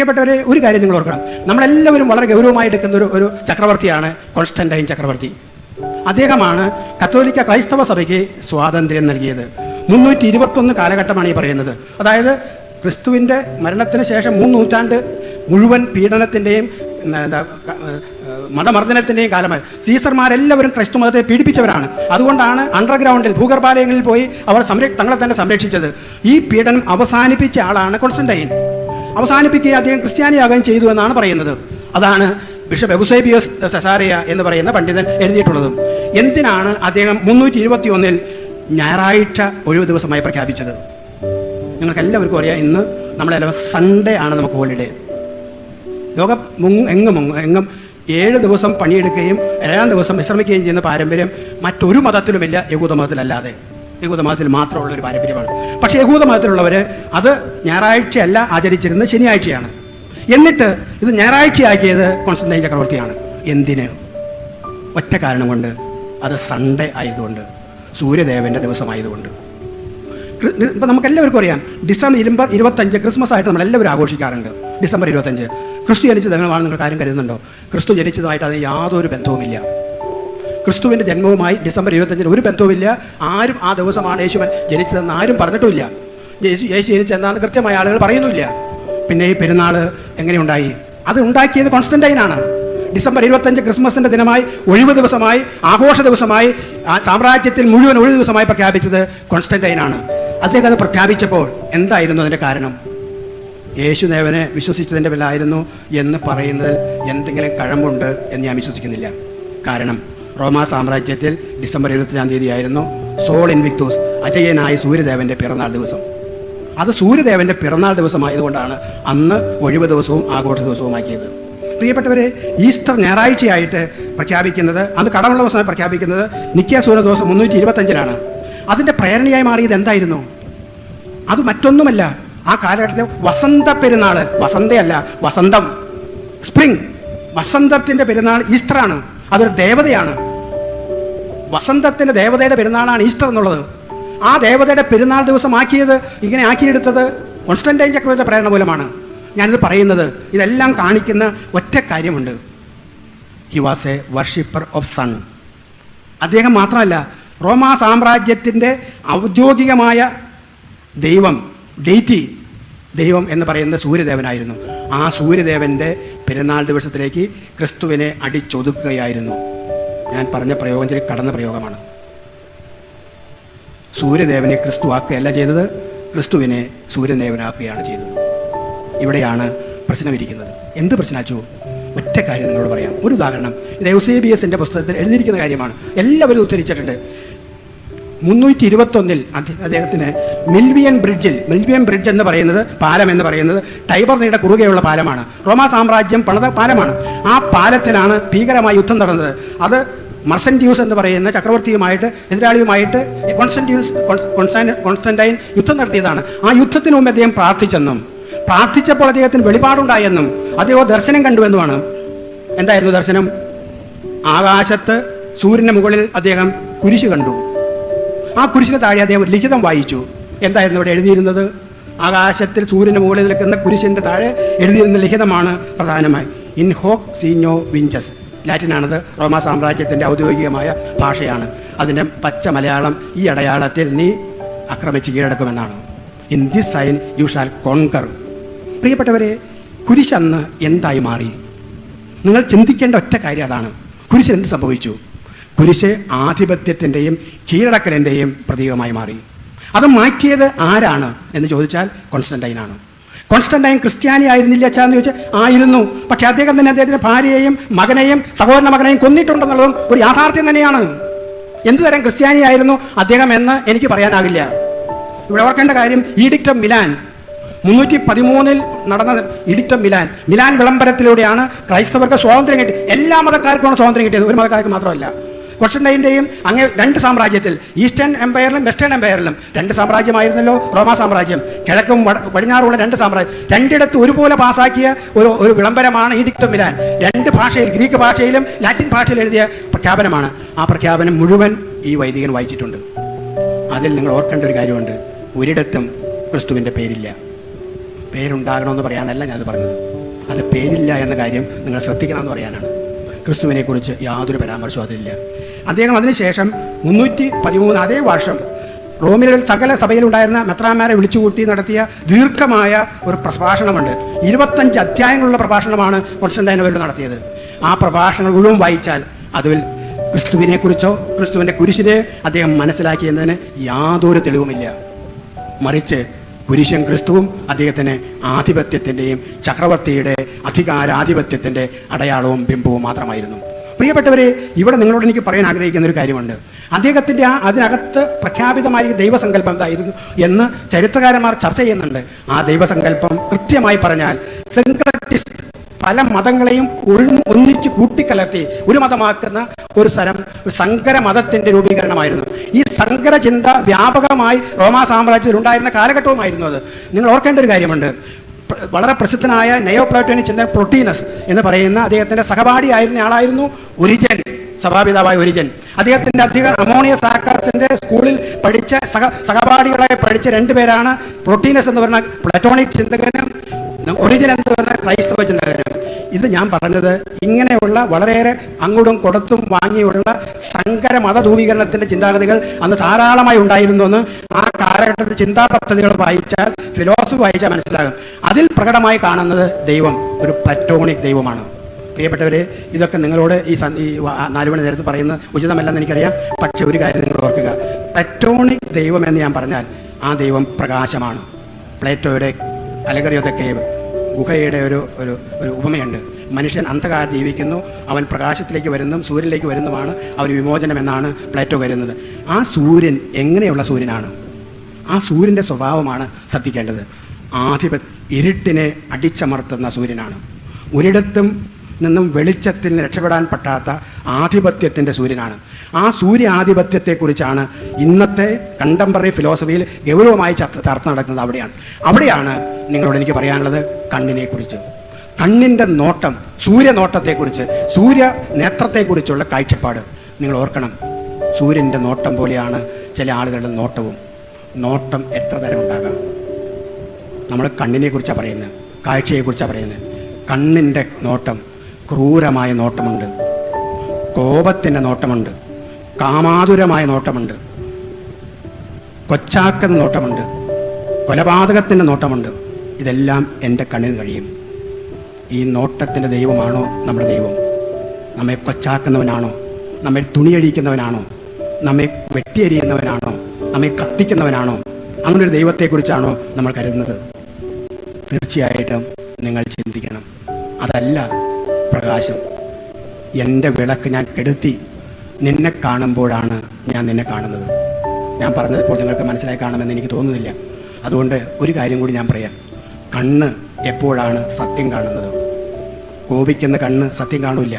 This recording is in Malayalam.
പ്രിയപ്പെട്ടവരെ, ഒരു കാര്യം നിങ്ങൾ ഓർക്കണം. നമ്മളെല്ലാവരും വളരെ ഗൗരവമായി എടുക്കുന്ന ഒരു ചക്രവർത്തിയാണ് കോൺസ്റ്റന്റൈൻ ചക്രവർത്തി. അദ്ദേഹമാണ് കത്തോലിക്ക ക്രൈസ്തവ സഭയ്ക്ക് സ്വാതന്ത്ര്യം നൽകിയത്. 321 കാലഘട്ടമാണ് ഈ പറയുന്നത്. അതായത് ക്രിസ്തുവിൻ്റെ മരണത്തിന് ശേഷം 3 നൂറ്റാണ്ട് മുഴുവൻ പീഡനത്തിൻ്റെയും മതമർദ്ദനത്തിൻ്റെയും കാലമായി. സീസർമാരെല്ലാവരും ക്രൈസ്തു മതത്തെ പീഡിപ്പിച്ചവരാണ്. അതുകൊണ്ടാണ് അണ്ടർഗ്രൗണ്ടിൽ ഭൂഗർഭാലയങ്ങളിൽ പോയി അവർ തങ്ങളെ തന്നെ സംരക്ഷിച്ചത്. ഈ പീഡനം അവസാനിപ്പിച്ച ആളാണ് കോൺസ്റ്റന്റൈൻ. അവസാനിപ്പിക്കുകയും അദ്ദേഹം ക്രിസ്ത്യാനിയാകുകയും ചെയ്തു എന്നാണ് പറയുന്നത്. അതാണ് ബിഷപ്പ് എബുസേബിയോസ് സെസാറിയ എന്ന് പറയുന്ന പണ്ഡിതൻ എഴുതിയിട്ടുള്ളതും. എന്തിനാണ് അദ്ദേഹം 321 ഞായറാഴ്ച ഒഴിവ് ദിവസമായി പ്രഖ്യാപിച്ചത്? നിങ്ങൾക്ക് എല്ലാവർക്കും അറിയാം, ഇന്ന് നമ്മളെല്ലാം സൺഡേ ആണ് നമുക്ക് ഹോളിഡേ. ലോകം എങ്ങും 7 ദിവസം പണിയെടുക്കുകയും 7-ാം ദിവസം വിശ്രമിക്കുകയും ചെയ്യുന്ന പാരമ്പര്യം മറ്റൊരു മതത്തിലുമില്ല, യഹൂദ മതത്തിലല്ലാതെ. യഹൂദ മതത്തിൽ മാത്രമുള്ളൊരു പാരമ്പര്യമാണ്. പക്ഷേ യഹൂദ മതത്തിലുള്ളവർ അത് ഞായറാഴ്ചയല്ല ആചരിച്ചിരുന്നത്, ശനിയാഴ്ചയാണ്. എന്നിട്ട് ഇത് ഞായറാഴ്ചയാക്കിയത് കോൺസ്റ്റന്റൈൻ ചക്രവർത്തിയാണ്. എന്തിന്? ഒറ്റ കാരണം കൊണ്ട്, അത് സൺഡേ ആയതുകൊണ്ട്, സൂര്യദേവൻ്റെ ദിവസമായതുകൊണ്ട്. ഇപ്പം നമുക്കെല്ലാവർക്കും അറിയാം, ഡിസംബർ 25 ക്രിസ്മസ് ആയിട്ട് നമ്മളെല്ലാവരും ആഘോഷിക്കാറുണ്ട്. ഡിസംബർ 25 ക്രിസ്തു ജനിച്ചത് എങ്ങനെയാണെന്ന് നിങ്ങൾ കാര്യം കരുതുന്നുണ്ടോ? ക്രിസ്തു ജനിച്ചതായിട്ട് അതിന് യാതൊരു ബന്ധവുമില്ല. ക്രിസ്തുവിൻ്റെ ജന്മവുമായി ഡിസംബർ 25 ഒരു ബന്ധവുമില്ല. ആരും ആ ദിവസമാണ് യേശു ജനിച്ചതെന്ന് ആരും പറഞ്ഞിട്ടുമില്ല. യേശു ജനിച്ചതെന്നാണ് കൃത്യമായ ആളുകൾ പറയുന്നുമില്ല. പിന്നെ ഈ പെരുന്നാൾ എങ്ങനെയുണ്ടായി? അത് ഉണ്ടാക്കിയത് കോൺസ്റ്റന്റൈനാണ്. ഡിസംബർ 25 ക്രിസ്മസിൻ്റെ ദിനമായി, ഒഴിവ് ദിവസമായി, ആഘോഷ ദിവസമായി, സാമ്രാജ്യത്തിൽ മുഴുവൻ ഒഴിവ് ദിവസമായി പ്രഖ്യാപിച്ചത് കോൺസ്റ്റന്റൈനാണ്. അദ്ദേഹം അത് പ്രഖ്യാപിച്ചപ്പോൾ എന്തായിരുന്നു അതിൻ്റെ കാരണം? യേശുദേവനെ വിശ്വസിച്ചതിൻ്റെ പേരിലായിരുന്നു എന്ന് പറയുന്നതിൽ എന്തെങ്കിലും കഴമ്പുണ്ട് എന്ന് ഞാൻ വിശ്വസിക്കുന്നില്ല. കാരണം റോമാ സാമ്രാജ്യത്തിൽ ഡിസംബർ 25-ാം തീയതിയായിരുന്നു സോൾ ഇൻവിക്തോസ്, അജയനായ സൂര്യദേവൻ്റെ പിറന്നാൾ ദിവസം. അത് സൂര്യദേവൻ്റെ പിറന്നാൾ ദിവസമായതുകൊണ്ടാണ് അന്ന് ഒഴിവ് ദിവസവും ആഘോഷ ദിവസവുമാക്കിയത്. പ്രിയപ്പെട്ടവരെ, ഈസ്റ്റർ ഞായറാഴ്ചയായിട്ട് പ്രഖ്യാപിക്കുന്നത്, അത് കടമുള്ള ദിവസമായി പ്രഖ്യാപിക്കുന്നത് നിക്കിയ സൂനദോസ് 325-ലാണ്. അതിൻ്റെ പ്രേരണയായി മാറിയത് എന്തായിരുന്നു? അത് മറ്റൊന്നുമല്ല, ആ കാലഘട്ടത്തിൽ വസന്ത പെരുന്നാൾ, വസന്തയല്ല വസന്തം, സ്പ്രിംഗ്, വസന്തത്തിൻ്റെ പെരുന്നാൾ ഈസ്റ്ററാണ്. അതൊരു ദേവതയാണ്. വസന്തത്തിൻ്റെ ദേവതയുടെ പെരുന്നാളാണ് ഈസ്റ്റർ എന്നുള്ളത്. ആ ദേവതയുടെ പെരുന്നാൾ ദിവസമാക്കിയത്, ഇങ്ങനെ ആക്കിയെടുത്തത് കോൺസ്റ്റന്റൈൻ ചക്രവർത്തിയുടെ പ്രേരണ മൂലമാണ്. ഞാനിത് പറയുന്നത് ഇതെല്ലാം കാണിക്കുന്ന ഒറ്റ കാര്യമുണ്ട്. He was a worshipper of sun. അദ്ദേഹം മാത്രമല്ല, റോമാ സാമ്രാജ്യത്തിൻ്റെ ഔദ്യോഗികമായ ദൈവം, ഡെയ്റ്റി, ദൈവം എന്ന് പറയുന്നത് സൂര്യദേവനായിരുന്നു. ആ സൂര്യദേവൻ്റെ പെരുന്നാൾ ദിവസത്തിലേക്ക് ക്രിസ്തുവിനെ അടിച്ചൊതുക്കുകയായിരുന്നു. ഞാൻ പറഞ്ഞ പ്രയോഗം ശരി കടന്ന പ്രയോഗമാണ്. സൂര്യദേവനെ ക്രിസ്തു ആക്കുകയല്ല ചെയ്തത്, ക്രിസ്തുവിനെ സൂര്യദേവനാക്കുകയാണ് ചെയ്തത്. ഇവിടെയാണ് പ്രശ്നമിരിക്കുന്നത്. എന്ത് പ്രശ്നമാച്ചു? ഒറ്റ കാര്യം നിങ്ങളോട് പറയാം. ഒരു ഉദാഹരണം, ഇത് എൗസേബിയസിൻ്റെ പുസ്തകത്തിൽ എഴുതിയിരിക്കുന്ന കാര്യമാണ്. എല്ലാവരും ഉദ്ധരിച്ചിട്ടുണ്ട്. 321 അദ്ദേഹത്തിന് മിൽവിയൻ ബ്രിഡ്ജ് എന്ന് പറയുന്നത്, പാലം എന്ന് പറയുന്നത് ടൈബർ നദിയുടെ കുറുകെയുള്ള പാലമാണ്. റോമാ സാമ്രാജ്യം പണിത പാലമാണ്. ആ പാലത്തിലാണ് ഭീകരമായ യുദ്ധം നടന്നത്. അത് മർസന്റ്യൂസ് എന്ന് പറയുന്ന ചക്രവർത്തിയുമായിട്ട്, എതിരാളിയുമായിട്ട് കോൺസ്റ്റന്റൈൻ യുദ്ധം നടത്തിയതാണ്. ആ യുദ്ധത്തിന് മുമ്പ് അദ്ദേഹം പ്രാർത്ഥിച്ചപ്പോൾ അദ്ദേഹത്തിന് വെളിപാടുണ്ടായെന്നും അദ്ദേഹം ദർശനം കണ്ടുവെന്നുമാണ്. എന്തായിരുന്നു ദർശനം? ആകാശത്ത് സൂര്യൻ്റെ മുകളിൽ അദ്ദേഹം കുരിശ് കണ്ടു. ആ കുരിശിന് താഴെ അദ്ദേഹം ഒരു ലിഖിതം വായിച്ചു. എന്തായിരുന്നു ഇവിടെ എഴുതിയിരുന്നത്? ആകാശത്തിൽ സൂര്യന് മുകളിൽ നിൽക്കുന്ന കുരിശിൻ്റെ താഴെ എഴുതിയിരുന്ന ലിഖിതമാണ് പ്രധാനമായി ഇൻ ഹോക് സീഞ്ഞോ വിഞ്ചസ്. ലാറ്റിനാണത്. റോമാ സാമ്രാജ്യത്തിൻ്റെ ഔദ്യോഗികമായ ഭാഷയാണ്. അതിൻ്റെ പച്ച മലയാളം, ഈ അടയാളത്തിൽ നീ ആക്രമിച്ച് കീഴടക്കുമെന്നാണ്. In this sign you shall conquer. പ്രിയപ്പെട്ടവരെ, കുരിശ് അന്ന് എന്തായി മാറി? നിങ്ങൾ ചിന്തിക്കേണ്ട ഒറ്റ കാര്യം അതാണ്. കുരിശ് എന്ത് സംഭവിച്ചു? കുരിശ് ആധിപത്യത്തിൻ്റെയും കീഴടക്കലിൻ്റെയും പ്രതീകമായി മാറി. അത് മാറ്റിയത് ആരാണ് എന്ന് ചോദിച്ചാൽ കോൺസ്റ്റന്റൈനാണ്. കോൺസ്റ്റന്റൈൻ ക്രിസ്ത്യാനി ആയിരുന്നില്ല അച്ഛാന്ന് ചോദിച്ചാൽ ആയിരുന്നു. പക്ഷേ അദ്ദേഹം തന്നെ അദ്ദേഹത്തിൻ്റെ ഭാര്യയെയും മകനെയും സഹോദരൻ്റെ മകനെയും കൊന്നിട്ടുണ്ടെന്നുള്ളതും ഒരു യാഥാർത്ഥ്യം തന്നെയാണ്. എന്ത് തരം ക്രിസ്ത്യാനിയായിരുന്നു അദ്ദേഹം എന്ന് എനിക്ക് പറയാനാകില്ല. ഇവിടെ ഓർക്കേണ്ട കാര്യം, ഈഡിക്റ്റ് ഓഫ് മിലാൻ 313 നടന്ന ഈഡിക്റ്റ് ഓഫ് മിലാൻ വിളംബരത്തിലൂടെയാണ് ക്രൈസ്തവർക്ക് സ്വാതന്ത്ര്യം കിട്ടി. എല്ലാ മതക്കാർക്കുമാണ് സ്വാതന്ത്ര്യം കിട്ടിയത്, ഒരു മതക്കാർക്ക് മാത്രമല്ല. കോൺസ്റ്റന്റൈൻ്റെയും അങ്ങ് 2 സാമ്രാജ്യത്തിൽ, ഈസ്റ്റേൺ എംപയറിലും വെസ്റ്റേൺ എംപയറിലും 2 സാമ്രാജ്യമായിരുന്നല്ലോ റോമാ സാമ്രാജ്യം. കിഴക്കും പടിഞ്ഞാറുമുള്ള 2 സാമ്രാജ്യം, രണ്ടിടത്ത് ഒരുപോലെ പാസാക്കിയ ഒരു വിളംബരമാണ് ഈഡിക്റ്റ് ഓഫ് മിലാൻ. 2 ഭാഷയിൽ, ഗ്രീക്ക് ഭാഷയിലും ലാറ്റിൻ ഭാഷയിൽ എഴുതിയ പ്രഖ്യാപനമാണ്. ആ പ്രഖ്യാപനം മുഴുവൻ ഈ വൈദികൻ വായിച്ചിട്ടുണ്ട്. അതിൽ നിങ്ങൾ ഓർക്കേണ്ട ഒരു കാര്യമുണ്ട്, ഒരിടത്തും ക്രിസ്തുവിൻ്റെ പേരില്ല. പേരുണ്ടാകണമെന്ന് പറയാനല്ല ഞാനത് പറഞ്ഞത്. അത് പേരില്ല എന്ന കാര്യം നിങ്ങൾ ശ്രദ്ധിക്കണമെന്ന് പറയാനാണ്. ക്രിസ്തുവിനെക്കുറിച്ച് യാതൊരു പരാമർശവും അതിലില്ല. അദ്ദേഹം അതിനുശേഷം 313 അതേ വർഷം റോമിൽ സകല സഭയിലുണ്ടായിരുന്ന മെത്രാന്മാരെ വിളിച്ചുകൂട്ടി നടത്തിയ ദീർഘമായ ഒരു പ്രഭാഷണമുണ്ട്. 25 അധ്യായങ്ങളുള്ള പ്രഭാഷണമാണ് കോൺസ്റ്റന്റൈൻ അവർ നടത്തിയത്. ആ പ്രഭാഷണങ്ങൾ മുഴുവൻ വായിച്ചാൽ അതിൽ ക്രിസ്തുവിനെക്കുറിച്ചോ ക്രിസ്തുവിൻ്റെ കുരിശിനെ അദ്ദേഹം മനസ്സിലാക്കിയെന്നതിന് യാതൊരു തെളിവുമില്ല. മറിച്ച് കുരിശൻ ക്രിസ്തുവും അദ്ദേഹത്തിന് ആധിപത്യത്തിൻ്റെയും ചക്രവർത്തിയുടെ അധികാരാധിപത്യത്തിൻ്റെ അടയാളവും ബിംബവും മാത്രമായിരുന്നു. പ്രിയപ്പെട്ടവരെ, ഇവിടെ നിങ്ങളോട് എനിക്ക് പറയാൻ ആഗ്രഹിക്കുന്ന ഒരു കാര്യമുണ്ട്. അദ്ദേഹത്തിൻ്റെ അതിനകത്ത് പ്രഖ്യാപിതമായ ദൈവസങ്കല്പം എന്തായിരുന്നു എന്ന് ചരിത്രകാരന്മാർ ചർച്ച ചെയ്യുന്നുണ്ട്. ആ ദൈവസങ്കല്പം കൃത്യമായി പറഞ്ഞാൽ സിൻക്രറ്റിസ്റ്റ്, പല മതങ്ങളെയും ഒന്നിച്ച് കൂട്ടിക്കലർത്തി ഒരു മതമാക്കുന്ന ഒരു സങ്കര മതത്തിൻ്റെ രൂപീകരണമായിരുന്നു. ഈ സങ്കര ചിന്ത വ്യാപകമായി റോമാ സാമ്രാജ്യത്തിൽ ഉണ്ടായിരുന്ന കാലഘട്ടവുമായിരുന്നു അത്. നിങ്ങൾ ഓർക്കേണ്ട ഒരു കാര്യമുണ്ട്. വളരെ പ്രസിദ്ധനായ നെയോപ്ലാറ്റോണിക് ചിന്തകൻ പ്ലോട്ടീനസ് എന്ന് പറയുന്ന അദ്ദേഹത്തിൻ്റെ സഹപാഠിയായിരുന്ന ആളായിരുന്നു ഒരിജൻ, സഭാപിതാവായ ഒരിജൻ. അദ്ദേഹത്തിൻ്റെ അമോണിയ സാക്കാസിൻ്റെ സ്കൂളിൽ പഠിച്ച സഹപാഠികളായി പഠിച്ച 2 പേരാണ് പ്ലോട്ടീനസ് എന്ന് പറഞ്ഞ പ്ലാറ്റോണിക് ചിന്തകനും ഒറിജിൻ എന്ന് പറഞ്ഞ ക്രൈസ്തവ ചിന്തകനും. ഇത് ഞാൻ പറഞ്ഞത് ഇങ്ങനെയുള്ള വളരെയേറെ അങ്ങോട്ടും കൊടുത്തും വാങ്ങിയുള്ള സങ്കര മതധൂപീകരണത്തിൻ്റെ ചിന്താഗതികൾ അന്ന് ധാരാളമായി ഉണ്ടായിരുന്നുവെന്ന് ആ കാലഘട്ടത്തിൽ ചിന്താ പദ്ധതികൾ വായിച്ചാൽ, ഫിലോസഫി വായിച്ചാൽ മനസ്സിലാകും. അതിൽ പ്രകടമായി കാണുന്നത് ദൈവം ഒരു പ്ലാറ്റോണിക് ദൈവമാണ്. പ്രിയപ്പെട്ടവരെ, ഇതൊക്കെ നിങ്ങളോട് ഈ 4 മണി നേരത്ത് പറയുന്നത് ഉചിതമല്ലെന്ന് എനിക്കറിയാം. പക്ഷെ ഒരു കാര്യം നിങ്ങൾ ഓർക്കുക, പ്ലാറ്റോണിക് ദൈവം എന്ന് ഞാൻ പറഞ്ഞാൽ ആ ദൈവം പ്രകാശമാണ്. പ്ലേറ്റോയുടെ അലഗറി ഓഫ് ദ കേവ്, ഗുഹയുടെ ഒരു ഉപമയുണ്ട്. മനുഷ്യൻ അന്ധകാരം ജീവിക്കുന്നു, അവൻ പ്രകാശത്തിലേക്ക് വരുന്നതും സൂര്യനിലേക്ക് വരുന്നതുമാണ് അവന് വിമോചനം എന്നാണ് പ്ലേറ്റോ കരുതുന്നത്. ആ സൂര്യൻ എങ്ങനെയുള്ള സൂര്യനാണ്? ആ സൂര്യൻ്റെ സ്വഭാവമാണ് ശ്രദ്ധിക്കേണ്ടത്. ഇരുട്ടിനെ അടിച്ചമർത്തുന്ന സൂര്യനാണ്. ഒരിടത്തും നിന്നും വെളിച്ചത്തിൽ രക്ഷപ്പെടാൻ പറ്റാത്ത ആധിപത്യത്തിൻ്റെ സൂര്യനാണ്. ആ സൂര്യാധിപത്യത്തെക്കുറിച്ചാണ് ഇന്നത്തെ കണ്ടംപററി ഫിലോസഫിയിൽ ഗൗരവമായി ചർച്ച നടക്കുന്നത്. അവിടെയാണ് നിങ്ങളോട് എനിക്ക് പറയാനുള്ളത് കണ്ണിനെക്കുറിച്ച്. കണ്ണിൻ്റെ നോട്ടം, സൂര്യനോട്ടത്തെക്കുറിച്ച്, സൂര്യ നേത്രത്തെക്കുറിച്ചുള്ള കാഴ്ചപ്പാട് നിങ്ങൾ ഓർക്കണം. സൂര്യൻ്റെ നോട്ടം പോലെയാണ് ചില ആളുകളുടെ നോട്ടവും. നോട്ടം എത്ര തരം ഉണ്ടാകാം. നമ്മൾ കണ്ണിനെക്കുറിച്ചാണ് പറയുന്നത്, കാഴ്ചയെക്കുറിച്ചാണ് പറയുന്നത്. കണ്ണിൻ്റെ നോട്ടം ക്രൂരമായ നോട്ടമുണ്ട്, കോപത്തിൻ്റെ നോട്ടമുണ്ട്, കാമാതുരമായ നോട്ടമുണ്ട്, കൊച്ചാക്കുന്ന നോട്ടമുണ്ട്, കൊലപാതകത്തിൻ്റെ നോട്ടമുണ്ട്. ഇതെല്ലാം എൻ്റെ കണ്ണിന് കഴിയും. ഈ നോട്ടത്തിൻ്റെ ദൈവമാണോ നമ്മുടെ ദൈവം? നമ്മെ കൊച്ചാക്കുന്നവനാണോ? നമ്മെ തുണിയഴിക്കുന്നവനാണോ? നമ്മെ വെട്ടിയരിയുന്നവനാണോ? നമ്മെ കത്തിക്കുന്നവനാണോ? അങ്ങനൊരു ദൈവത്തെക്കുറിച്ചാണോ നമ്മൾ കരുതുന്നത്? തീർച്ചയായിട്ടും നിങ്ങൾ ചിന്തിക്കണം. അതല്ല പ്രകാശം. എൻ്റെ വിളക്ക് ഞാൻ കെടുത്തി നിന്നെ കാണുമ്പോഴാണ് ഞാൻ നിന്നെ കാണുന്നത്. ഞാൻ പറഞ്ഞത് ഇപ്പോൾ നിങ്ങൾക്ക് മനസ്സിലായി കാണുമെന്ന് എനിക്ക് തോന്നുന്നില്ല. അതുകൊണ്ട് ഒരു കാര്യം കൂടി ഞാൻ പറയാം. കണ്ണ് എപ്പോഴാണ് സത്യം കാണുന്നത്? കോപിക്കുന്ന കണ്ണ് സത്യം കാണില്ല.